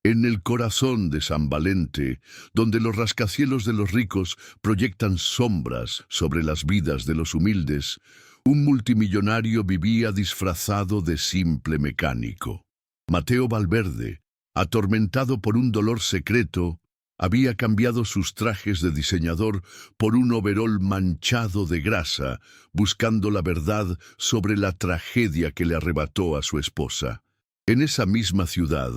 En el corazón de San Valente, donde los rascacielos de los ricos proyectan sombras sobre las vidas de los humildes, un multimillonario vivía disfrazado de simple mecánico. Mateo Valverde, atormentado por un dolor secreto, había cambiado sus trajes de diseñador por un overol manchado de grasa, buscando la verdad sobre la tragedia que le arrebató a su esposa. En esa misma ciudad,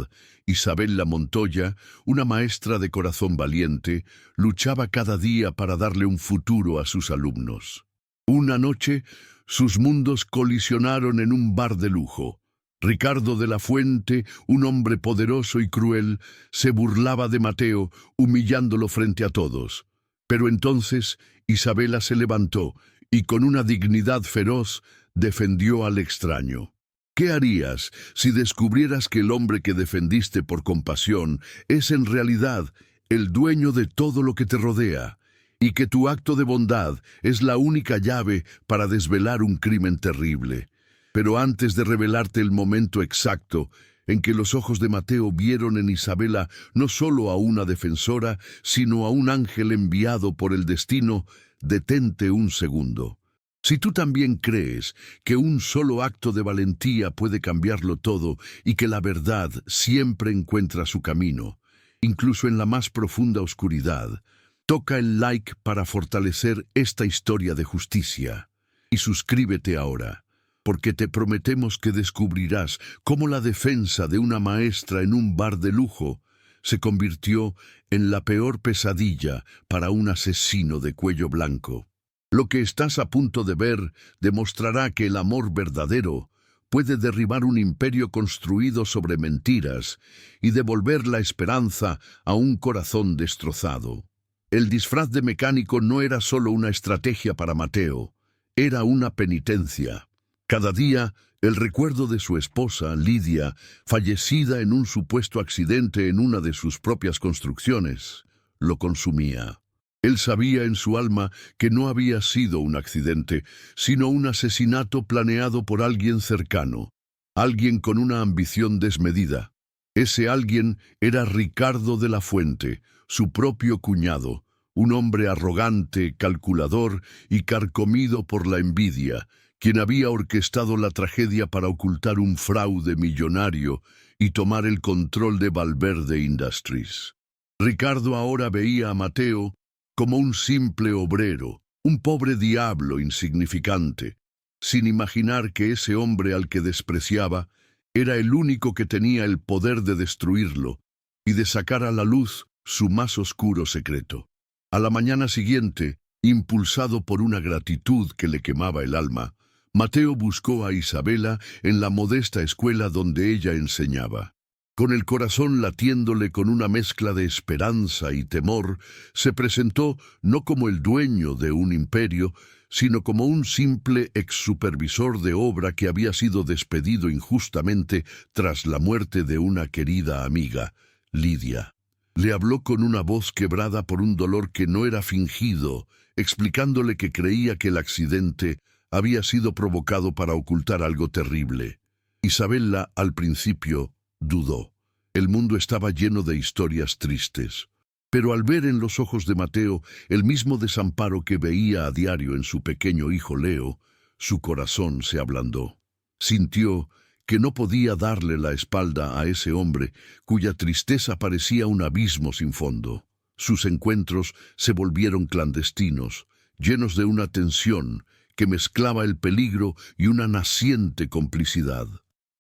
Isabela Montoya, una maestra de corazón valiente, luchaba cada día para darle un futuro a sus alumnos. Una noche, sus mundos colisionaron en un bar de lujo. Ricardo de la Fuente, un hombre poderoso y cruel, se burlaba de Mateo, humillándolo frente a todos. Pero entonces Isabela se levantó y con una dignidad feroz defendió al extraño. ¿Qué harías si descubrieras que el hombre que defendiste por compasión es en realidad el dueño de todo lo que te rodea, y que tu acto de bondad es la única llave para desvelar un crimen terrible? Pero antes de revelarte el momento exacto en que los ojos de Mateo vieron en Isabela no solo a una defensora, sino a un ángel enviado por el destino, detente un segundo. Si tú también crees que un solo acto de valentía puede cambiarlo todo y que la verdad siempre encuentra su camino, incluso en la más profunda oscuridad, toca el like para fortalecer esta historia de justicia. Y suscríbete ahora, porque te prometemos que descubrirás cómo la defensa de una maestra en un bar de lujo se convirtió en la peor pesadilla para un asesino de cuello blanco. Lo que estás a punto de ver demostrará que el amor verdadero puede derribar un imperio construido sobre mentiras y devolver la esperanza a un corazón destrozado. El disfraz de mecánico no era solo una estrategia para Mateo, era una penitencia. Cada día, el recuerdo de su esposa, Lidia, fallecida en un supuesto accidente en una de sus propias construcciones, lo consumía. Él sabía en su alma que no había sido un accidente, sino un asesinato planeado por alguien cercano, alguien con una ambición desmedida. Ese alguien era Ricardo de la Fuente, su propio cuñado, un hombre arrogante, calculador y carcomido por la envidia, quien había orquestado la tragedia para ocultar un fraude millonario y tomar el control de Valverde Industries. Ricardo ahora veía a Mateo como un simple obrero, un pobre diablo insignificante, sin imaginar que ese hombre al que despreciaba era el único que tenía el poder de destruirlo y de sacar a la luz su más oscuro secreto. A la mañana siguiente, impulsado por una gratitud que le quemaba el alma, Mateo buscó a Isabela en la modesta escuela donde ella enseñaba. Con el corazón latiéndole con una mezcla de esperanza y temor, se presentó no como el dueño de un imperio, sino como un simple exsupervisor de obra que había sido despedido injustamente tras la muerte de una querida amiga, Lidia. Le habló con una voz quebrada por un dolor que no era fingido, explicándole que creía que el accidente había sido provocado para ocultar algo terrible. Isabela, al principio, dudó. El mundo estaba lleno de historias tristes. Pero al ver en los ojos de Mateo el mismo desamparo que veía a diario en su pequeño hijo Leo, su corazón se ablandó. Sintió que no podía darle la espalda a ese hombre cuya tristeza parecía un abismo sin fondo. Sus encuentros se volvieron clandestinos, llenos de una tensión que mezclaba el peligro y una naciente complicidad.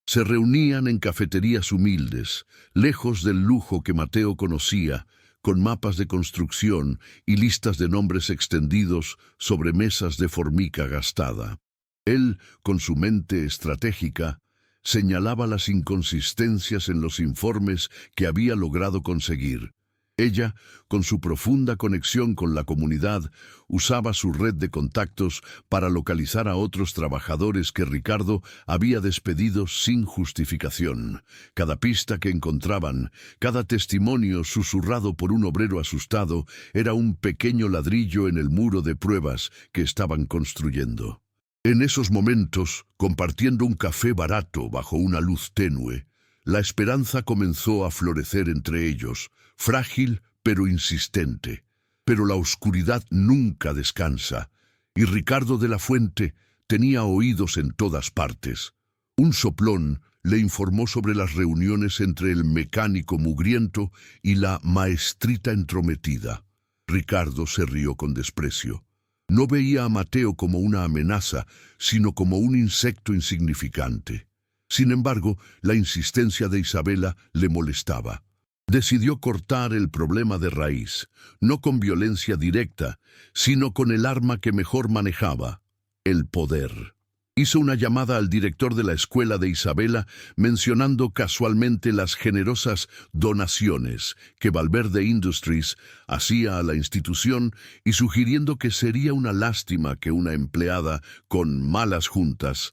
Se reunían en cafeterías humildes, lejos del lujo que Mateo conocía, con mapas de construcción y listas de nombres extendidos sobre mesas de formica gastada. Él, con su mente estratégica, señalaba las inconsistencias en los informes que había logrado conseguir. Ella, con su profunda conexión con la comunidad, usaba su red de contactos para localizar a otros trabajadores que Ricardo había despedido sin justificación. Cada pista que encontraban, cada testimonio susurrado por un obrero asustado, era un pequeño ladrillo en el muro de pruebas que estaban construyendo. En esos momentos, compartiendo un café barato bajo una luz tenue, La esperanza comenzó a florecer entre ellos, frágil pero insistente. Pero la oscuridad nunca descansa, y Ricardo de la Fuente tenía oídos en todas partes. Un soplón le informó sobre las reuniones entre el mecánico mugriento y la maestrita entrometida. Ricardo se rió con desprecio. No veía a Mateo como una amenaza, sino como un insecto insignificante. Sin embargo, la insistencia de Isabela le molestaba. Decidió cortar el problema de raíz, no con violencia directa, sino con el arma que mejor manejaba, el poder. Hizo una llamada al director de la escuela de Isabela, mencionando casualmente las generosas donaciones que Valverde Industries hacía a la institución y sugiriendo que sería una lástima que una empleada con malas juntas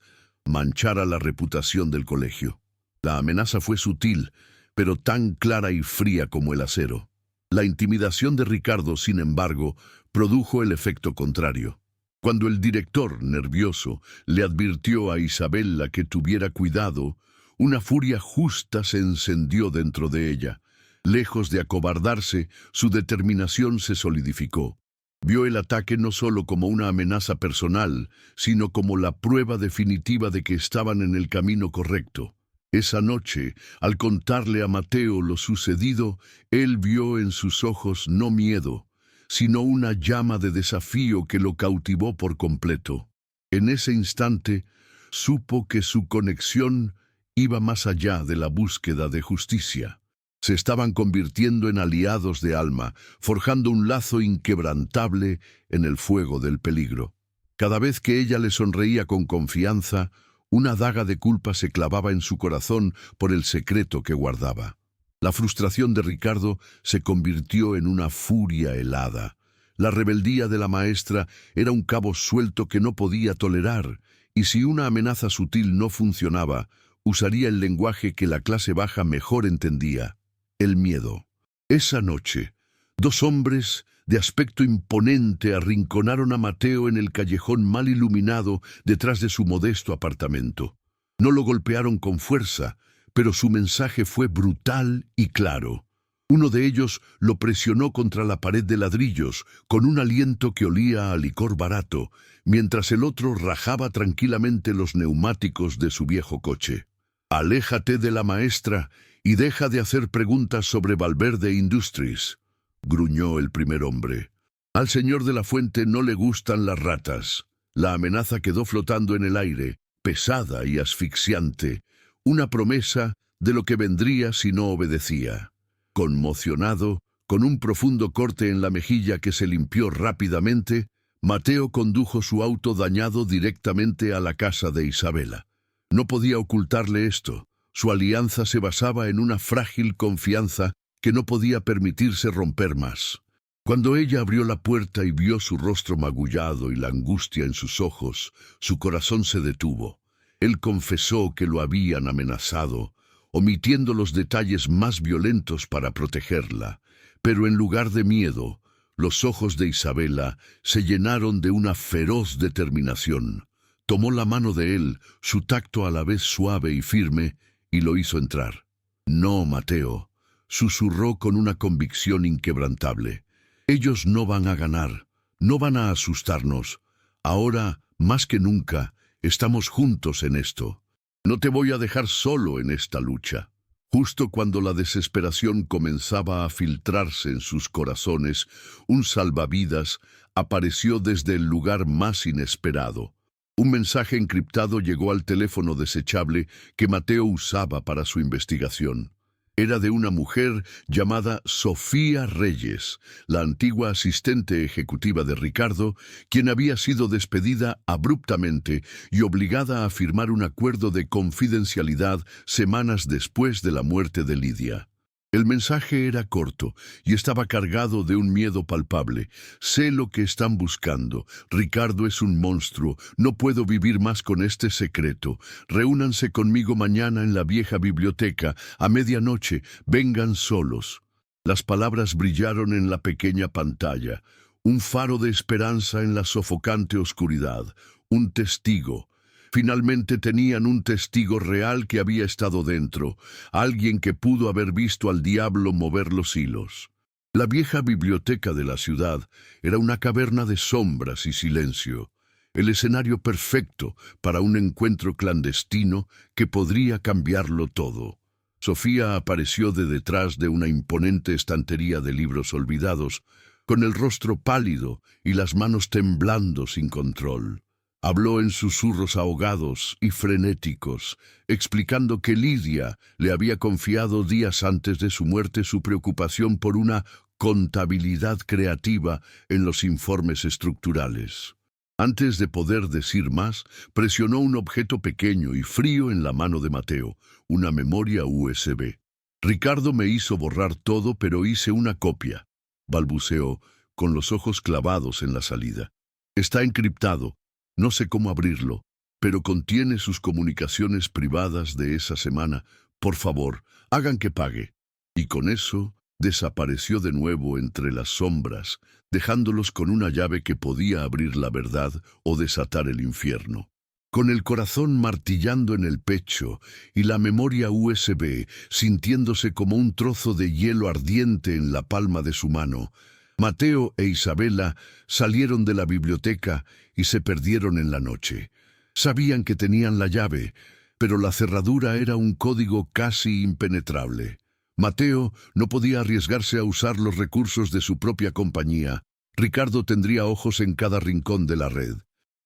manchara la reputación del colegio. La amenaza fue sutil, pero tan clara y fría como el acero. La intimidación de Ricardo, sin embargo, produjo el efecto contrario. Cuando el director, nervioso, le advirtió a Isabela que tuviera cuidado, una furia justa se encendió dentro de ella. Lejos de acobardarse, su determinación se solidificó. Vio el ataque no solo como una amenaza personal, sino como la prueba definitiva de que estaban en el camino correcto. Esa noche, al contarle a Mateo lo sucedido, él vio en sus ojos no miedo, sino una llama de desafío que lo cautivó por completo. En ese instante, supo que su conexión iba más allá de la búsqueda de justicia. Se estaban convirtiendo en aliados de alma, forjando un lazo inquebrantable en el fuego del peligro. Cada vez que ella le sonreía con confianza, una daga de culpa se clavaba en su corazón por el secreto que guardaba. La frustración de Ricardo se convirtió en una furia helada. La rebeldía de la maestra era un cabo suelto que no podía tolerar, y si una amenaza sutil no funcionaba, usaría el lenguaje que la clase baja mejor entendía: el miedo. Esa noche, dos hombres de aspecto imponente arrinconaron a Mateo en el callejón mal iluminado detrás de su modesto apartamento. No lo golpearon con fuerza, pero su mensaje fue brutal y claro. Uno de ellos lo presionó contra la pared de ladrillos, con un aliento que olía a licor barato, mientras el otro rajaba tranquilamente los neumáticos de su viejo coche. «Aléjate de la maestra y deja de hacer preguntas sobre Valverde Industries», gruñó el primer hombre. «Al señor de la Fuente no le gustan las ratas». La amenaza quedó flotando en el aire, pesada y asfixiante, una promesa de lo que vendría si no obedecía. Conmocionado, con un profundo corte en la mejilla que se limpió rápidamente, Mateo condujo su auto dañado directamente a la casa de Isabela. No podía ocultarle esto. Su alianza se basaba en una frágil confianza que no podía permitirse romper más. Cuando ella abrió la puerta y vio su rostro magullado y la angustia en sus ojos, su corazón se detuvo. Él confesó que lo habían amenazado, omitiendo los detalles más violentos para protegerla, pero en lugar de miedo, los ojos de Isabela se llenaron de una feroz determinación. Tomó la mano de él, su tacto a la vez suave y firme, y lo hizo entrar. «No, Mateo», susurró con una convicción inquebrantable. «Ellos no van a ganar, no van a asustarnos. Ahora, más que nunca, estamos juntos en esto. No te voy a dejar solo en esta lucha». Justo cuando la desesperación comenzaba a filtrarse en sus corazones, un salvavidas apareció desde el lugar más inesperado. Un mensaje encriptado llegó al teléfono desechable que Mateo usaba para su investigación. Era de una mujer llamada Sofía Reyes, la antigua asistente ejecutiva de Ricardo, quien había sido despedida abruptamente y obligada a firmar un acuerdo de confidencialidad semanas después de la muerte de Lidia. El mensaje era corto y estaba cargado de un miedo palpable. «Sé lo que están buscando. Ricardo es un monstruo. No puedo vivir más con este secreto. Reúnanse conmigo mañana en la vieja biblioteca. A medianoche. Vengan solos». Las palabras brillaron en la pequeña pantalla. Un faro de esperanza en la sofocante oscuridad. Un testigo. Finalmente tenían un testigo real que había estado dentro, alguien que pudo haber visto al diablo mover los hilos. La vieja biblioteca de la ciudad era una caverna de sombras y silencio, el escenario perfecto para un encuentro clandestino que podría cambiarlo todo. Sofía apareció de detrás de una imponente estantería de libros olvidados, con el rostro pálido y las manos temblando sin control. Habló en susurros ahogados y frenéticos, explicando que Lidia le había confiado días antes de su muerte su preocupación por una contabilidad creativa en los informes estructurales. Antes de poder decir más, presionó un objeto pequeño y frío en la mano de Mateo, una memoria USB. Ricardo me hizo borrar todo, pero hice una copia, balbuceó, con los ojos clavados en la salida. Está encriptado. No sé cómo abrirlo, pero contiene sus comunicaciones privadas de esa semana. Por favor, hagan que pague. Y con eso desapareció de nuevo entre las sombras, dejándolos con una llave que podía abrir la verdad o desatar el infierno. Con el corazón martillando en el pecho y la memoria USB sintiéndose como un trozo de hielo ardiente en la palma de su mano, Mateo e Isabela salieron de la biblioteca y se perdieron en la noche. Sabían que tenían la llave, pero la cerradura era un código casi impenetrable. Mateo no podía arriesgarse a usar los recursos de su propia compañía. Ricardo tendría ojos en cada rincón de la red.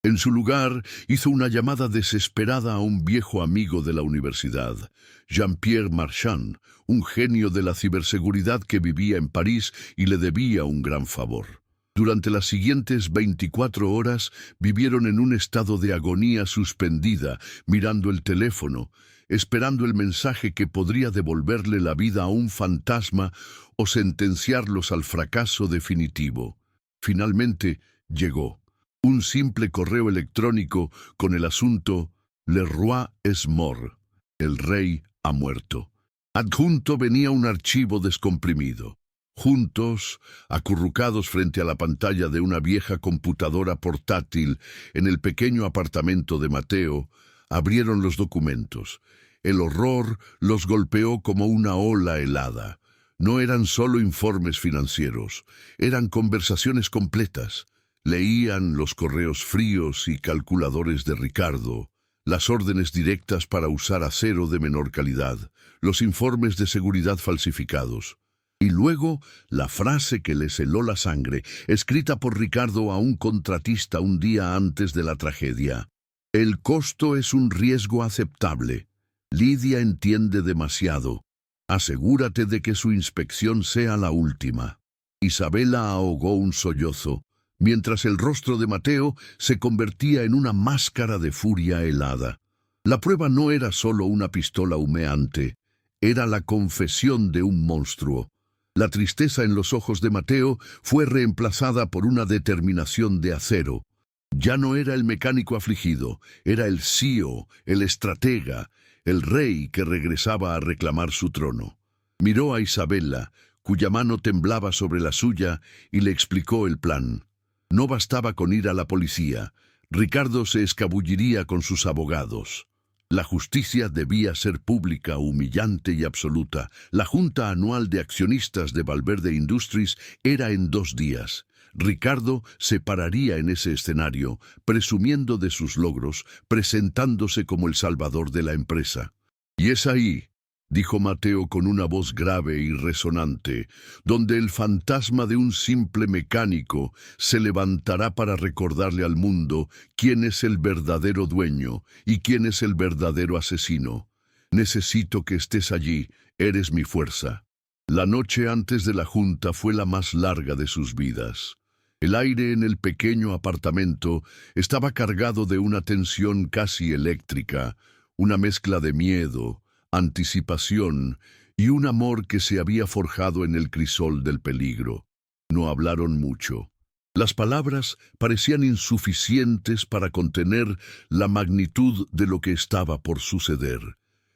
En su lugar, hizo una llamada desesperada a un viejo amigo de la universidad, Jean-Pierre Marchand, un genio de la ciberseguridad que vivía en París y le debía un gran favor. Durante las siguientes 24 horas vivieron en un estado de agonía suspendida, mirando el teléfono, esperando el mensaje que podría devolverle la vida a un fantasma o sentenciarlos al fracaso definitivo. Finalmente llegó. Un simple correo electrónico con el asunto «Le roi est mort», el rey ha muerto. Adjunto venía un archivo descomprimido. Juntos, acurrucados frente a la pantalla de una vieja computadora portátil en el pequeño apartamento de Mateo, abrieron los documentos. El horror los golpeó como una ola helada. No eran solo informes financieros, eran conversaciones completas. Leían los correos fríos y calculadores de Ricardo, las órdenes directas para usar acero de menor calidad, los informes de seguridad falsificados. Y luego, la frase que les heló la sangre, escrita por Ricardo a un contratista un día antes de la tragedia. El costo es un riesgo aceptable. Lidia entiende demasiado. Asegúrate de que su inspección sea la última. Isabela ahogó un sollozo, mientras el rostro de Mateo se convertía en una máscara de furia helada. La prueba no era solo una pistola humeante, era la confesión de un monstruo. La tristeza en los ojos de Mateo fue reemplazada por una determinación de acero. Ya no era el mecánico afligido, era el CEO, el estratega, el rey que regresaba a reclamar su trono. Miró a Isabela, cuya mano temblaba sobre la suya, y le explicó el plan. No bastaba con ir a la policía. Ricardo se escabulliría con sus abogados. La justicia debía ser pública, humillante y absoluta. La Junta Anual de Accionistas de Valverde Industries era en 2 días. Ricardo se pararía en ese escenario, presumiendo de sus logros, presentándose como el salvador de la empresa. Y es ahí, dijo Mateo con una voz grave y resonante, donde el fantasma de un simple mecánico se levantará para recordarle al mundo quién es el verdadero dueño y quién es el verdadero asesino. Necesito que estés allí, eres mi fuerza. La noche antes de la junta fue la más larga de sus vidas. El aire en el pequeño apartamento estaba cargado de una tensión casi eléctrica, una mezcla de miedo, anticipación y un amor que se había forjado en el crisol del peligro. No hablaron mucho. Las palabras parecían insuficientes para contener la magnitud de lo que estaba por suceder.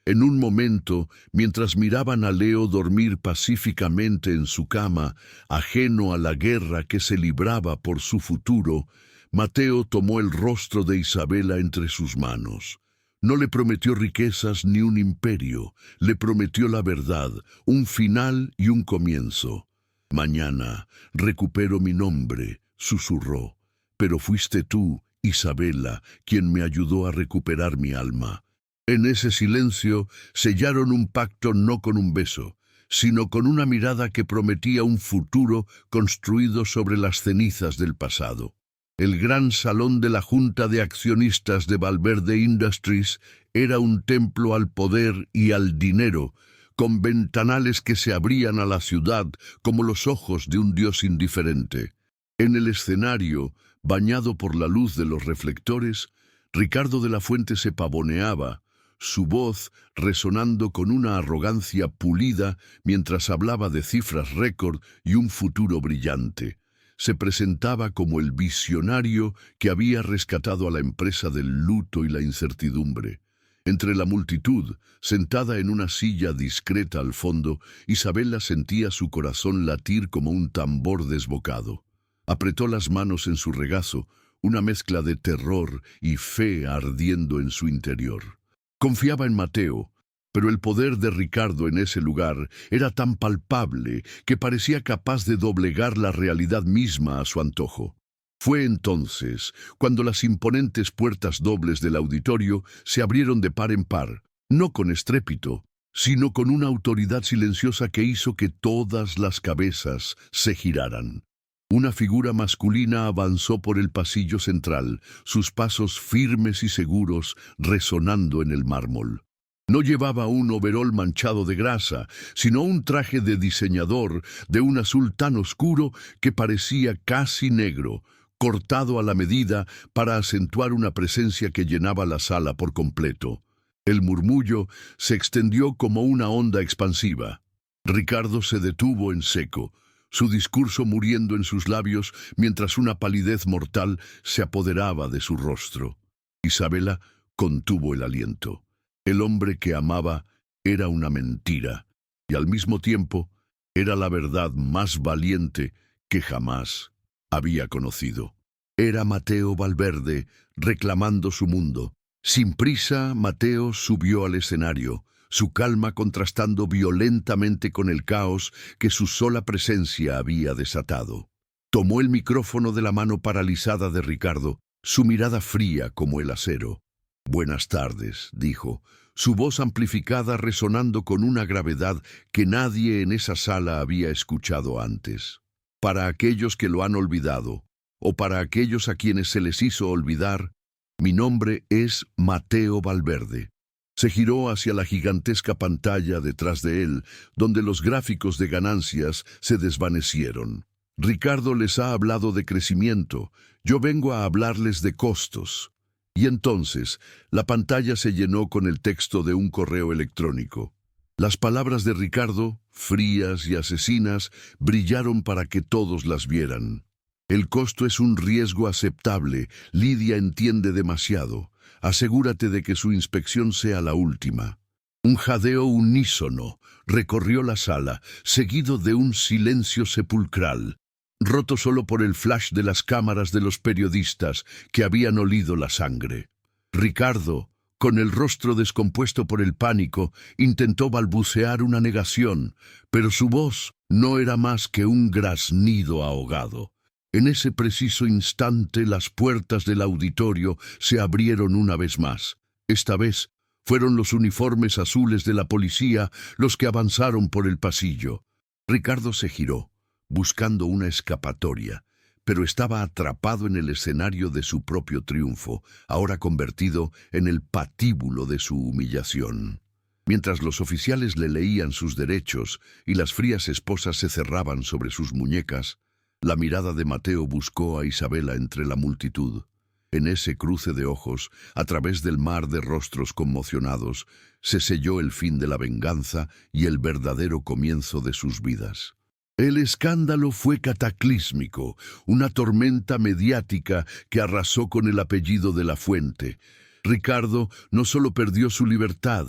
En un momento, mientras miraban a Leo dormir pacíficamente en su cama, ajeno a la guerra que se libraba por su futuro, Mateo tomó el rostro de Isabela entre sus manos. No le prometió riquezas ni un imperio, le prometió la verdad, un final y un comienzo. Mañana recupero mi nombre, susurró, pero fuiste tú, Isabela, quien me ayudó a recuperar mi alma. En ese silencio sellaron un pacto no con un beso, sino con una mirada que prometía un futuro construido sobre las cenizas del pasado. El gran salón de la Junta de Accionistas de Valverde Industries era un templo al poder y al dinero, con ventanales que se abrían a la ciudad como los ojos de un dios indiferente. En el escenario, bañado por la luz de los reflectores, Ricardo de la Fuente se pavoneaba, su voz resonando con una arrogancia pulida mientras hablaba de cifras récord y un futuro brillante. Se presentaba como el visionario que había rescatado a la empresa del luto y la incertidumbre. Entre la multitud, sentada en una silla discreta al fondo, Isabela sentía su corazón latir como un tambor desbocado. Apretó las manos en su regazo, una mezcla de terror y fe ardiendo en su interior. Confiaba en Mateo, pero el poder de Ricardo en ese lugar era tan palpable que parecía capaz de doblegar la realidad misma a su antojo. Fue entonces cuando las imponentes puertas dobles del auditorio se abrieron de par en par, no con estrépito, sino con una autoridad silenciosa que hizo que todas las cabezas se giraran. Una figura masculina avanzó por el pasillo central, sus pasos firmes y seguros resonando en el mármol. No llevaba un overol manchado de grasa, sino un traje de diseñador de un azul tan oscuro que parecía casi negro, cortado a la medida para acentuar una presencia que llenaba la sala por completo. El murmullo se extendió como una onda expansiva. Ricardo se detuvo en seco, su discurso muriendo en sus labios mientras una palidez mortal se apoderaba de su rostro. Isabela contuvo el aliento. El hombre que amaba era una mentira, y al mismo tiempo era la verdad más valiente que jamás había conocido. Era Mateo Valverde reclamando su mundo. Sin prisa, Mateo subió al escenario, su calma contrastando violentamente con el caos que su sola presencia había desatado. Tomó el micrófono de la mano paralizada de Ricardo, su mirada fría como el acero. «Buenas tardes», dijo, su voz amplificada resonando con una gravedad que nadie en esa sala había escuchado antes. Para aquellos que lo han olvidado, o para aquellos a quienes se les hizo olvidar, mi nombre es Mateo Valverde. Se giró hacia la gigantesca pantalla detrás de él, donde los gráficos de ganancias se desvanecieron. Ricardo les ha hablado de crecimiento, yo vengo a hablarles de costos. Y entonces, la pantalla se llenó con el texto de un correo electrónico. Las palabras de Ricardo, frías y asesinas, brillaron para que todos las vieran. El costo es un riesgo aceptable, Lidia entiende demasiado. Asegúrate de que su inspección sea la última. Un jadeo unísono recorrió la sala, seguido de un silencio sepulcral, roto solo por el flash de las cámaras de los periodistas que habían olido la sangre. Ricardo, con el rostro descompuesto por el pánico, intentó balbucear una negación, pero su voz no era más que un graznido ahogado. En ese preciso instante las puertas del auditorio se abrieron una vez más. Esta vez fueron los uniformes azules de la policía los que avanzaron por el pasillo. Ricardo se giró, buscando una escapatoria, pero estaba atrapado en el escenario de su propio triunfo, ahora convertido en el patíbulo de su humillación. Mientras los oficiales le leían sus derechos y las frías esposas se cerraban sobre sus muñecas, la mirada de Mateo buscó a Isabela entre la multitud. En ese cruce de ojos, a través del mar de rostros conmocionados, se selló el fin de la venganza y el verdadero comienzo de sus vidas. El escándalo fue cataclísmico, una tormenta mediática que arrasó con el apellido de la Fuente. Ricardo no solo perdió su libertad,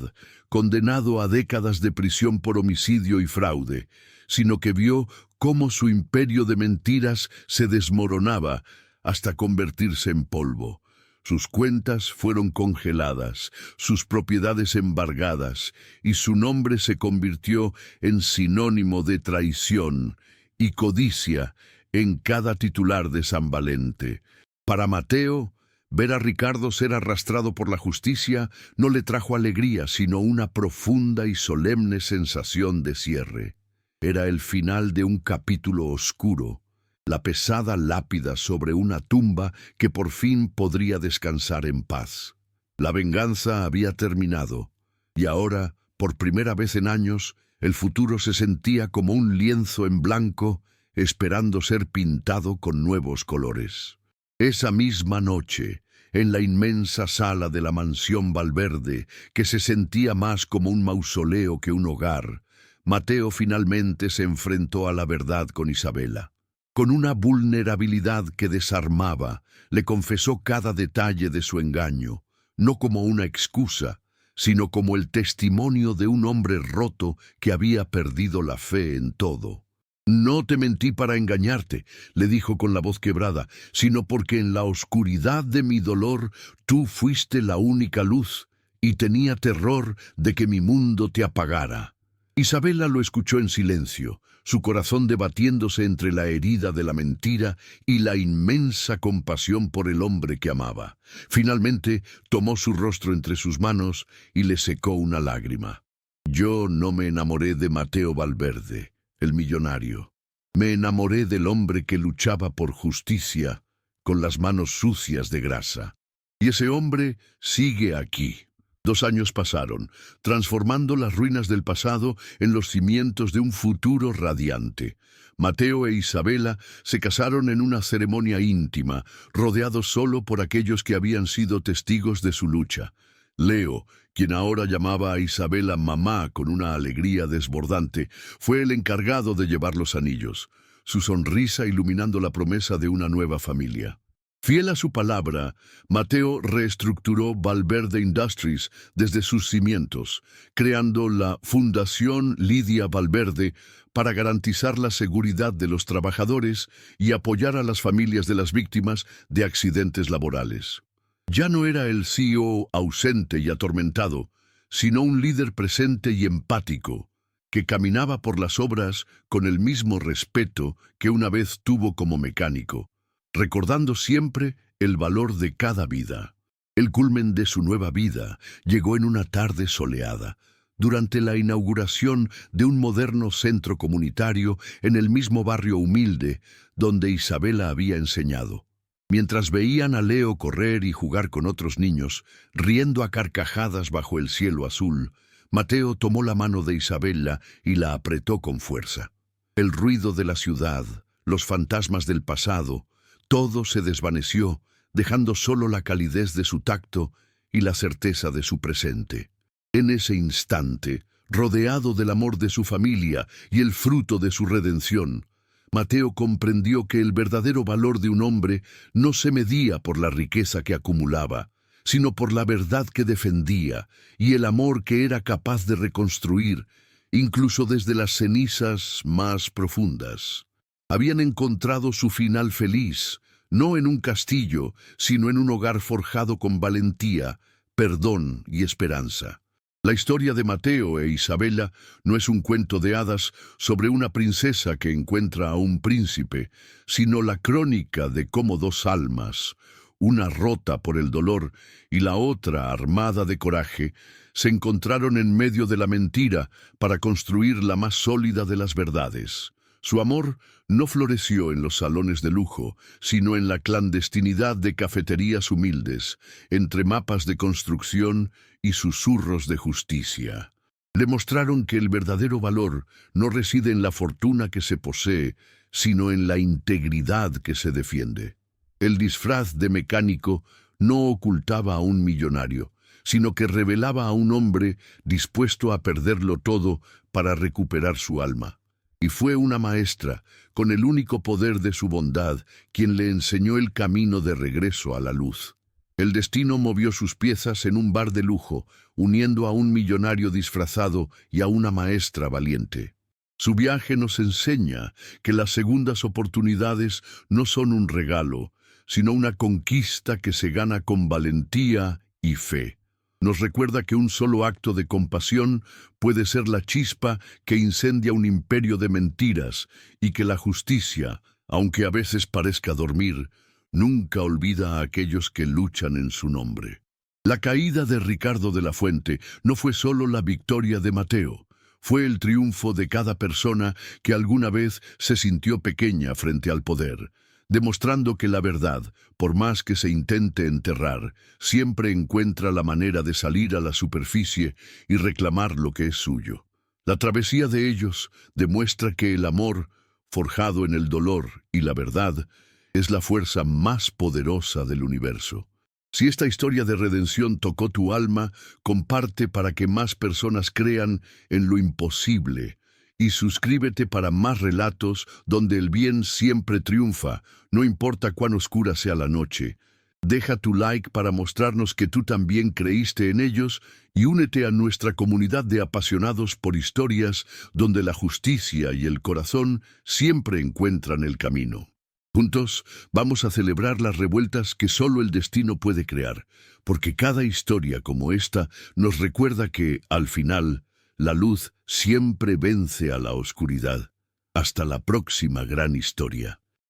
condenado a décadas de prisión por homicidio y fraude, sino que vio cómo su imperio de mentiras se desmoronaba, hasta convertirse en polvo. Sus cuentas fueron congeladas, sus propiedades embargadas, y su nombre se convirtió en sinónimo de traición y codicia en cada titular de San Valente. Para Mateo, ver a Ricardo ser arrastrado por la justicia no le trajo alegría, sino una profunda y solemne sensación de cierre. Era el final de un capítulo oscuro, la pesada lápida sobre una tumba que por fin podría descansar en paz. La venganza había terminado, y ahora, por primera vez en años, el futuro se sentía como un lienzo en blanco, esperando ser pintado con nuevos colores. Esa misma noche, en la inmensa sala de la mansión Valverde, que se sentía más como un mausoleo que un hogar, Mateo finalmente se enfrentó a la verdad con Isabela. Con una vulnerabilidad que desarmaba, le confesó cada detalle de su engaño, no como una excusa, sino como el testimonio de un hombre roto que había perdido la fe en todo. «No te mentí para engañarte», le dijo con la voz quebrada, «sino porque en la oscuridad de mi dolor tú fuiste la única luz, y tenía terror de que mi mundo te apagara». Isabela lo escuchó en silencio, su corazón debatiéndose entre la herida de la mentira y la inmensa compasión por el hombre que amaba. Finalmente, tomó su rostro entre sus manos y le secó una lágrima. «Yo no me enamoré de Mateo Valverde, el millonario. Me enamoré del hombre que luchaba por justicia con las manos sucias de grasa. Y ese hombre sigue aquí». 2 años pasaron, transformando las ruinas del pasado en los cimientos de un futuro radiante. Mateo e Isabela se casaron en una ceremonia íntima, rodeados solo por aquellos que habían sido testigos de su lucha. Leo, quien ahora llamaba a Isabela mamá con una alegría desbordante, fue el encargado de llevar los anillos, su sonrisa iluminando la promesa de una nueva familia. Fiel a su palabra, Mateo reestructuró Valverde Industries desde sus cimientos, creando la Fundación Lidia Valverde para garantizar la seguridad de los trabajadores y apoyar a las familias de las víctimas de accidentes laborales. Ya no era el CEO ausente y atormentado, sino un líder presente y empático, que caminaba por las obras con el mismo respeto que una vez tuvo como mecánico, recordando siempre el valor de cada vida. El culmen de su nueva vida llegó en una tarde soleada, durante la inauguración de un moderno centro comunitario en el mismo barrio humilde donde Isabela había enseñado. Mientras veían a Leo correr y jugar con otros niños, riendo a carcajadas bajo el cielo azul, Mateo tomó la mano de Isabela y la apretó con fuerza. El ruido de la ciudad, los fantasmas del pasado, todo se desvaneció, dejando solo la calidez de su tacto y la certeza de su presente. En ese instante, rodeado del amor de su familia y el fruto de su redención, Mateo comprendió que el verdadero valor de un hombre no se medía por la riqueza que acumulaba, sino por la verdad que defendía y el amor que era capaz de reconstruir, incluso desde las cenizas más profundas. Habían encontrado su final feliz, no en un castillo, sino en un hogar forjado con valentía, perdón y esperanza. La historia de Mateo e Isabela no es un cuento de hadas sobre una princesa que encuentra a un príncipe, sino la crónica de cómo 2 almas, una rota por el dolor y la otra armada de coraje, se encontraron en medio de la mentira para construir la más sólida de las verdades. Su amor no floreció en los salones de lujo, sino en la clandestinidad de cafeterías humildes, entre mapas de construcción y susurros de justicia. Demostraron que el verdadero valor no reside en la fortuna que se posee, sino en la integridad que se defiende. El disfraz de mecánico no ocultaba a un millonario, sino que revelaba a un hombre dispuesto a perderlo todo para recuperar su alma. Y fue una maestra, con el único poder de su bondad, quien le enseñó el camino de regreso a la luz. El destino movió sus piezas en un bar de lujo, uniendo a un millonario disfrazado y a una maestra valiente. Su viaje nos enseña que las segundas oportunidades no son un regalo, sino una conquista que se gana con valentía y fe. Nos recuerda que un solo acto de compasión puede ser la chispa que incendia un imperio de mentiras y que la justicia, aunque a veces parezca dormir, nunca olvida a aquellos que luchan en su nombre. La caída de Ricardo de la Fuente no fue solo la victoria de Mateo, fue el triunfo de cada persona que alguna vez se sintió pequeña frente al poder, demostrando que la verdad, por más que se intente enterrar, siempre encuentra la manera de salir a la superficie y reclamar lo que es suyo. La travesía de ellos demuestra que el amor, forjado en el dolor y la verdad, es la fuerza más poderosa del universo. Si esta historia de redención tocó tu alma, comparte para que más personas crean en lo imposible y suscríbete para más relatos donde el bien siempre triunfa, no importa cuán oscura sea la noche. Deja tu like para mostrarnos que tú también creíste en ellos y únete a nuestra comunidad de apasionados por historias donde la justicia y el corazón siempre encuentran el camino. Juntos vamos a celebrar las revueltas que solo el destino puede crear, porque cada historia como esta nos recuerda que, al final, la luz siempre vence a la oscuridad. Hasta la próxima gran historia.